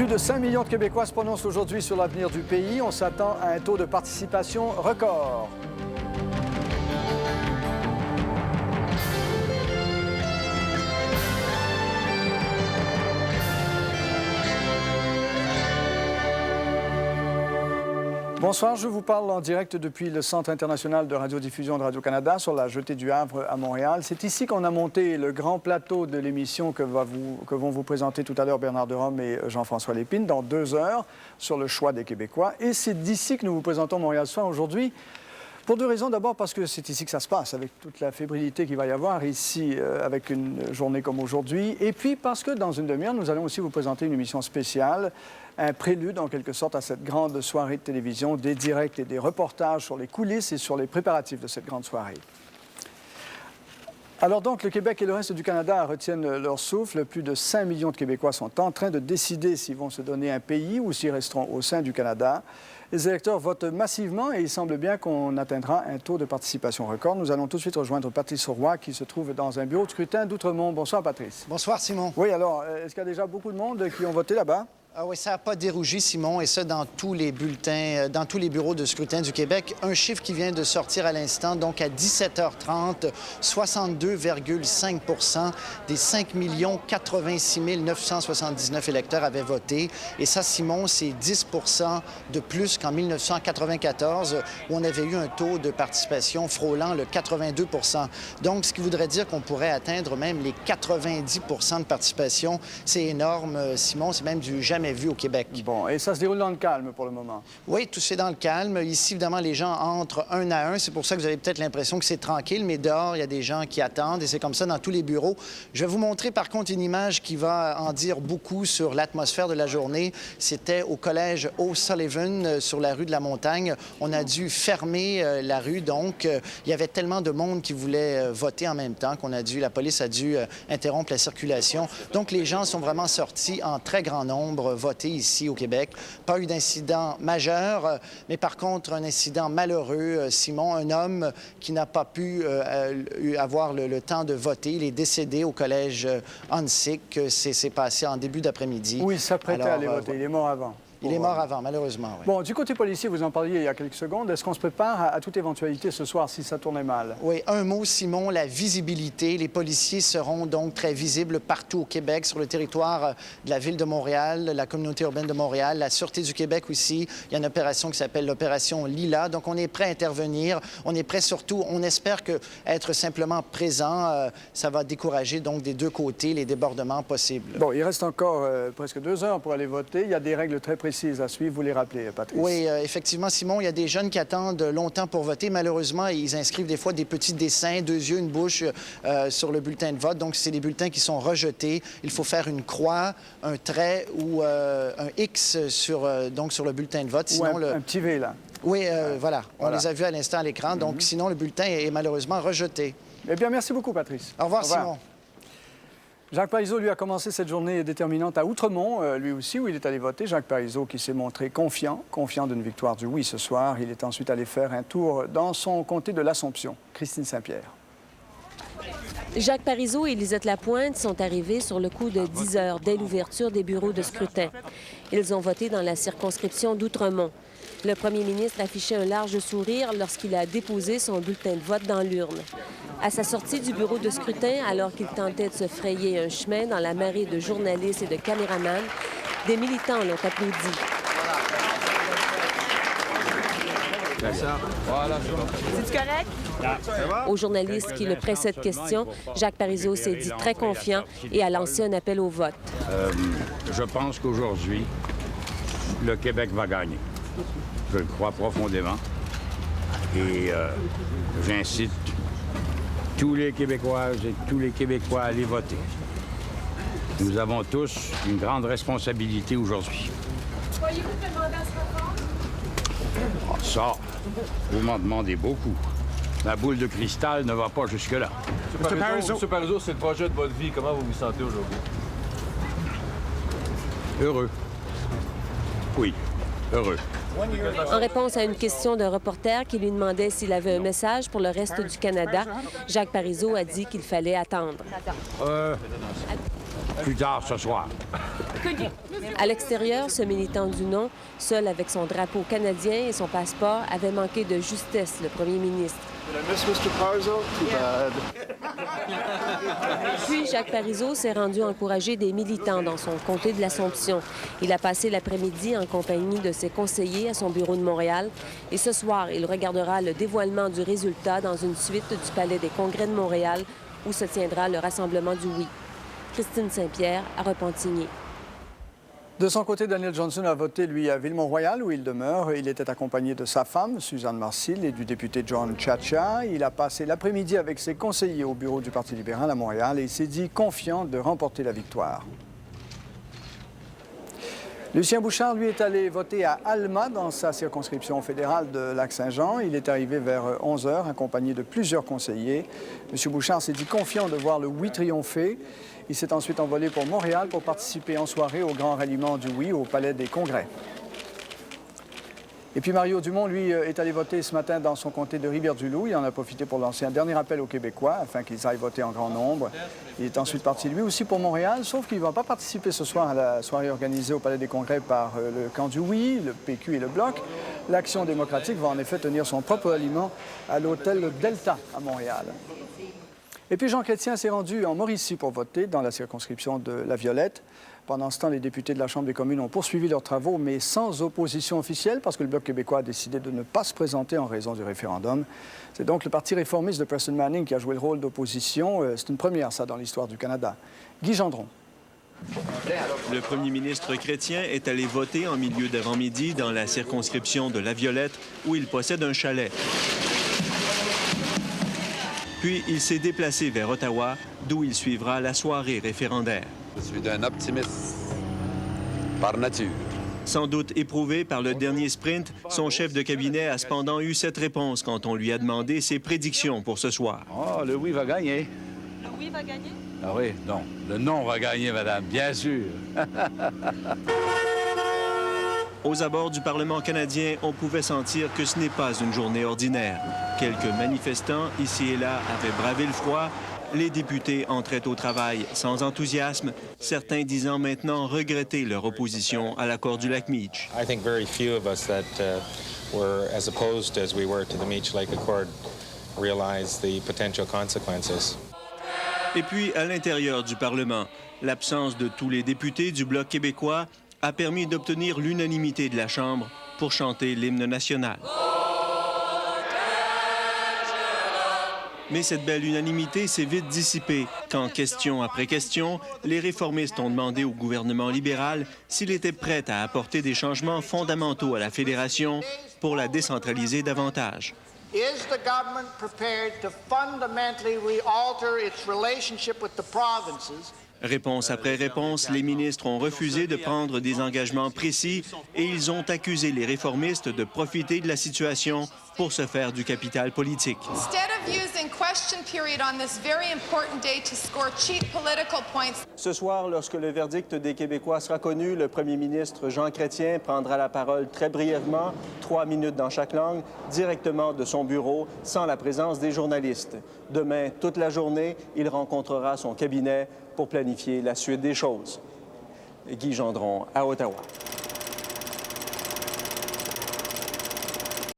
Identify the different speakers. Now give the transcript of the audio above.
Speaker 1: Plus de 5 millions de Québécois se prononcent aujourd'hui sur l'avenir du pays. On s'attend à un taux de participation record. Bonsoir, je vous parle en direct depuis le Centre international de radiodiffusion de Radio-Canada sur la Jetée du Havre à Montréal. C'est ici qu'on a monté le grand plateau de l'émission que vont vous présenter tout à l'heure Bernard Derome et Jean-François Lépine dans 2 heures sur le choix des Québécois. Et c'est d'ici que nous vous présentons Montréal Soir aujourd'hui. Pour 2 raisons. D'abord parce que c'est ici que ça se passe, avec toute la fébrilité qu'il va y avoir ici, avec une journée comme aujourd'hui. Et puis parce que dans une demi-heure, nous allons aussi vous présenter une émission spéciale, un prélude en quelque sorte à cette grande soirée de télévision, des directs et des reportages sur les coulisses et sur les préparatifs de cette grande soirée. Alors donc, le Québec et le reste du Canada retiennent leur souffle. Plus de 5 millions de Québécois sont en train de décider s'ils vont se donner un pays ou s'ils resteront au sein du Canada. Les électeurs votent massivement et il semble bien qu'on atteindra un taux de participation record. Nous allons tout de suite rejoindre Patrice Roy qui se trouve dans un bureau de scrutin d'Outremont. Bonsoir, Patrice.
Speaker 2: Bonsoir, Simon.
Speaker 1: Oui, alors, est-ce qu'il y a déjà beaucoup de monde qui ont voté là-bas?
Speaker 2: Ah oui, ça n'a pas dérougi, Simon, et ça dans tous les bulletins, dans tous les bureaux de scrutin du Québec. Un chiffre qui vient de sortir à l'instant, donc à 17h30, 62,5 des 5 86 979 électeurs avaient voté. Et ça, Simon, c'est 10 de plus qu'en 1994, où on avait eu un taux de participation frôlant le 82 Donc, ce qui voudrait dire qu'on pourrait atteindre même les 90 de participation. C'est énorme, Simon, c'est même du jamais vu au Québec.
Speaker 1: Bon, et ça se déroule dans le calme pour le moment?
Speaker 2: Oui, tout c'est dans le calme. Ici, évidemment, les gens entrent un à un. C'est pour ça que vous avez peut-être l'impression que c'est tranquille, mais dehors, il y a des gens qui attendent et c'est comme ça dans tous les bureaux. Je vais vous montrer, par contre, une image qui va en dire beaucoup sur l'atmosphère de la journée. C'était au collège O'Sullivan, sur la rue de la Montagne. On a dû fermer la rue, donc il y avait tellement de monde qui voulait voter en même temps la police a dû interrompre la circulation. Donc, les gens sont vraiment sortis en très grand nombre voter ici au Québec. Pas eu d'incident majeur, mais par contre, un incident malheureux, Simon, un homme qui n'a pas pu avoir le temps de voter. Il est décédé au collège Huntsic. C'est passé en début d'après-midi.
Speaker 1: Oui, il s'apprêtait à aller voter. Il est mort avant.
Speaker 2: Il est mort avant, malheureusement, oui.
Speaker 1: Bon, du côté policier, vous en parliez il y a quelques secondes. Est-ce qu'on se prépare à toute éventualité ce soir si ça tournait mal?
Speaker 2: Oui, un mot, Simon, la visibilité. Les policiers seront donc très visibles partout au Québec, sur le territoire de la Ville de Montréal, la communauté urbaine de Montréal, la Sûreté du Québec aussi. Il y a une opération qui s'appelle l'opération Lila. Donc, on est prêt à intervenir. On est prêt surtout, on espère que être simplement présent, ça va décourager donc des deux côtés les débordements possibles.
Speaker 1: Bon, il reste encore presque 2 heures pour aller voter. Il y a des règles très précises à suivre, vous les rappelez, Patrice?
Speaker 2: Oui, effectivement, Simon, il y a des jeunes qui attendent longtemps pour voter. Malheureusement, ils inscrivent des fois des petits dessins, 2 yeux, une bouche sur le bulletin de vote. Donc, c'est des bulletins qui sont rejetés. Il faut faire une croix, un trait ou un X sur le bulletin de vote. Sinon,
Speaker 1: ou un petit V, là.
Speaker 2: Oui, voilà. On les a vus à l'instant à l'écran. Donc, sinon, le bulletin est malheureusement rejeté.
Speaker 1: Eh bien, merci beaucoup, Patrice.
Speaker 2: Au revoir, Simon.
Speaker 1: Jacques Parizeau, lui, a commencé cette journée déterminante à Outremont, lui aussi, où il est allé voter. Jacques Parizeau qui s'est montré confiant d'une victoire du oui ce soir. Il est ensuite allé faire un tour dans son comté de l'Assomption. Christine Saint-Pierre.
Speaker 3: Jacques Parizeau et Lisette Lapointe sont arrivés sur le coup de 10 heures dès l'ouverture des bureaux de scrutin. Ils ont voté dans la circonscription d'Outremont. Le premier ministre affichait un large sourire lorsqu'il a déposé son bulletin de vote dans l'urne. À sa sortie du bureau de scrutin, alors qu'il tentait de se frayer un chemin dans la marée de journalistes et de caméramans, des militants l'ont applaudi.
Speaker 4: C'est-tu correct?
Speaker 3: Aux journalistes qui le pressaient de questions, Jacques Parizeau s'est dit très confiant et a lancé un appel au vote.
Speaker 5: Je pense qu'aujourd'hui, le Québec va gagner. Je le crois profondément. Et j'incite tous les Québécoises et tous les Québécois à aller voter. Nous avons tous une grande responsabilité aujourd'hui.
Speaker 4: Voyez-vous que le mandat sera fort?
Speaker 5: Ça, vous m'en demandez beaucoup. La boule de cristal ne va pas jusque-là.
Speaker 6: M. Parizeau, c'est le projet de votre vie. Comment vous vous sentez aujourd'hui?
Speaker 5: Heureux. Oui, heureux.
Speaker 3: En réponse à une question d'un reporter qui lui demandait s'il avait un message pour le reste du Canada, Jacques Parizeau a dit qu'il fallait attendre.
Speaker 5: Plus tard ce soir.
Speaker 3: À l'extérieur, ce militant du non, seul avec son drapeau canadien et son passeport, avait manqué de justesse le premier ministre. Puis, Jacques Parizeau s'est rendu encourager des militants dans son comté de l'Assomption. Il a passé l'après-midi en compagnie de ses conseillers à son bureau de Montréal. Et ce soir, il regardera le dévoilement du résultat dans une suite du Palais des Congrès de Montréal, où se tiendra le rassemblement du oui. Christine Saint-Pierre à Repentigny.
Speaker 1: De son côté, Daniel Johnson a voté, lui, à Villemont-Royal, où il demeure. Il était accompagné de sa femme, Suzanne Marcil, et du député John Chacha. Il a passé l'après-midi avec ses conseillers au bureau du Parti libéral à Montréal et il s'est dit confiant de remporter la victoire. Lucien Bouchard, lui, est allé voter à Alma, dans sa circonscription fédérale de Lac-Saint-Jean. Il est arrivé vers 11 h, accompagné de plusieurs conseillers. M. Bouchard s'est dit confiant de voir le oui triompher. Il s'est ensuite envolé pour Montréal pour participer en soirée au grand ralliement du oui au Palais des Congrès. Et puis Mario Dumont, lui, est allé voter ce matin dans son comté de Rivière-du-Loup. Il en a profité pour lancer un dernier appel aux Québécois afin qu'ils aillent voter en grand nombre. Il est ensuite parti, lui aussi, pour Montréal, sauf qu'il ne va pas participer ce soir à la soirée organisée au Palais des Congrès par le camp du oui, le PQ et le Bloc. L'Action démocratique va en effet tenir son propre aliment à l'hôtel Delta à Montréal. Et puis Jean Chrétien s'est rendu en Mauricie pour voter dans la circonscription de La Violette. Pendant ce temps, les députés de la Chambre des communes ont poursuivi leurs travaux, mais sans opposition officielle, parce que le Bloc québécois a décidé de ne pas se présenter en raison du référendum. C'est donc le Parti réformiste de Preston Manning qui a joué le rôle d'opposition. C'est une première, ça, dans l'histoire du Canada. Guy Gendron.
Speaker 7: Le premier ministre chrétien est allé voter en milieu d'avant-midi dans la circonscription de La Violette, où il possède un chalet. Puis, il s'est déplacé vers Ottawa, d'où il suivra la soirée référendaire.
Speaker 8: Je suis un optimiste par nature.
Speaker 7: Sans doute éprouvé par le dernier sprint, son chef de cabinet a cependant eu cette réponse quand on lui a demandé ses prédictions pour ce soir.
Speaker 8: Oh, le oui va gagner.
Speaker 4: Le oui va gagner?
Speaker 8: Ah oui, non. Le non va gagner, madame, bien sûr.
Speaker 7: Aux abords du Parlement canadien, on pouvait sentir que ce n'est pas une journée ordinaire. Quelques manifestants, ici et là, avaient bravé le froid. Les députés entraient au travail sans enthousiasme, certains disant maintenant regretter leur opposition à l'accord du lac Meech.
Speaker 9: I think very few of us that were as opposed as we were to the Meech Lake Accord realize the potential consequences.
Speaker 7: Et puis, à l'intérieur du Parlement, l'absence de tous les députés du Bloc québécois a permis d'obtenir l'unanimité de la Chambre pour chanter l'hymne national. Mais cette belle unanimité s'est vite dissipée quand, question après question, les réformistes ont demandé au gouvernement libéral s'il était prêt à apporter des changements fondamentaux à la Fédération pour la décentraliser davantage.
Speaker 10: Is the government prepared to fundamentally realter its relationship with the provinces?
Speaker 7: Réponse après réponse, les ministres ont refusé de prendre des engagements précis et ils ont accusé les réformistes de profiter de la situation pour se faire du capital politique. Ce soir, lorsque le verdict des Québécois sera connu, le premier ministre Jean Chrétien prendra la parole très brièvement, 3 minutes dans chaque langue, directement de son bureau, sans la présence des journalistes. Demain, toute la journée, il rencontrera son cabinet pour planifier la suite des choses. Guy Gendron, à Ottawa.